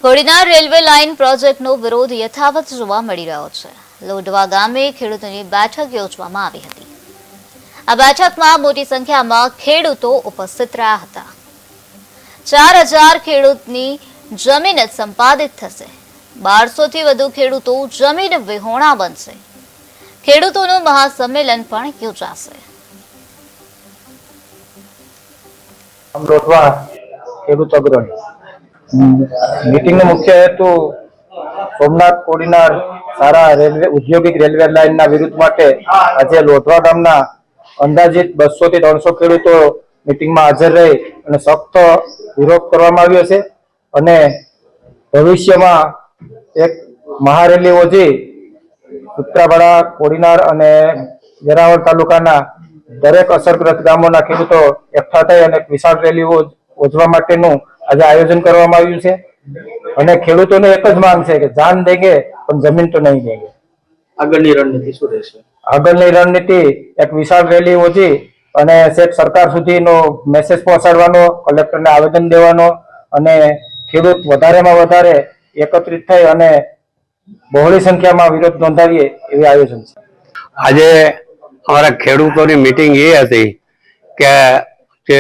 Kodinar railway line પ્રોજેક્ટનો વિરોધ યથાવત જોવા મળી રહ્યો છે। લોઢવા ગામે ખેડૂતોની બેઠક યોજવામાં આવી હતી। આ બેઠકમાં મોટી સંખ્યામાં ખેડૂતો ઉપસ્થિત રહ્યા હતા। 4000 ખેડૂતની જમીન સંપાદિત થશે। 1200 થી વધુ ખેડૂતો જમીન વિહોણા બનશે। ખેડૂતોનું મહાસંમેલન પણ યોજાશે। लोटवा खेडूत अग्रणी मीटिंग मुख्य हेतु सोमनाथ कोडीनार सारा रेलवे औद्योगिक रेलवे लाइन विरुद्ध माटे आज लोटवा गामना अंदाजित 200 થી 300 ખેડૂતો मीटिंग में हाजर रही અને સખ્ત વિરોધ કરવામાં આવ્યો છે અને ભવિષ્યમાં એક મહારેલી યોજી ઉત્તરાપાડા કોડીનાર અને વેરાવળ તાલુકાના દરેક અસરગ્રસ્ત ગામોના ખેડૂતો એકઠા થઈ અને વિશાળ રેલી યોજવા માટેનું આજે આયોજન કરવામાં આવ્યું છે અને ખેડૂતોને એક જ માંગ છે કે જાન દેંગે પણ જમીન તો નહીં દેંગે। આગળની રણનીતિ શું રહેશે? આગળની રણનીતિ એક વિશાળ રેલી યોજી અને છેક સરકાર સુધીનો મેસેજ પહોંચાડવાનો, કલેક્ટરને આવેદન દેવાનો અને ખેડૂત વધારેમાં વધારે એકત્રિત થઈ અને બહોળી સંખ્યામાં વિરોધ નોંધાવીએ એવી આયોજન છે। આજે અમારા ખેડૂતોની મીટિંગ એ હતી કે જે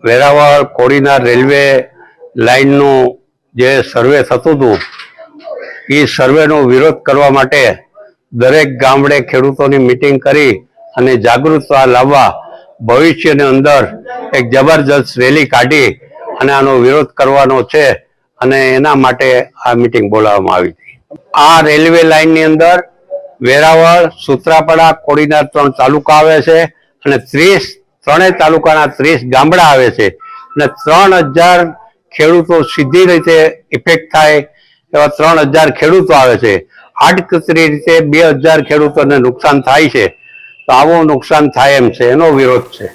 વેરાવળ કોડીનાર રેલવે લાઇનનું જે સર્વે થતું હતું એ સર્વેનો વિરોધ કરવા માટે દરેક ગામડે ખેડૂતોની મીટિંગ કરી અને જાગૃતતા લાવવા ભવિષ્યની અંદર એક જબરજસ્ત રેલી કાઢી અને આનો વિરોધ કરવાનો છે અને એના માટે આ મીટિંગ બોલાવવામાં આવી હતી। આ રેલવે લાઇનની અંદર વેરાવળ, સૂત્રાપાડા, કોડીનાર 3 તાલુકા આવે છે અને 3 તાલુકાના 30 ગામડા આવે છે અને 3000 ખેડૂતો સીધી રીતે ઇફેક્ટ થાય એવા 3000 ખેડૂતો આવે છે। આડકતરી રીતે 2000 ખેડૂતોને નુકસાન થાય છે। તો આવું નુકસાન થાય એમ છે, એનો વિરોધ છે।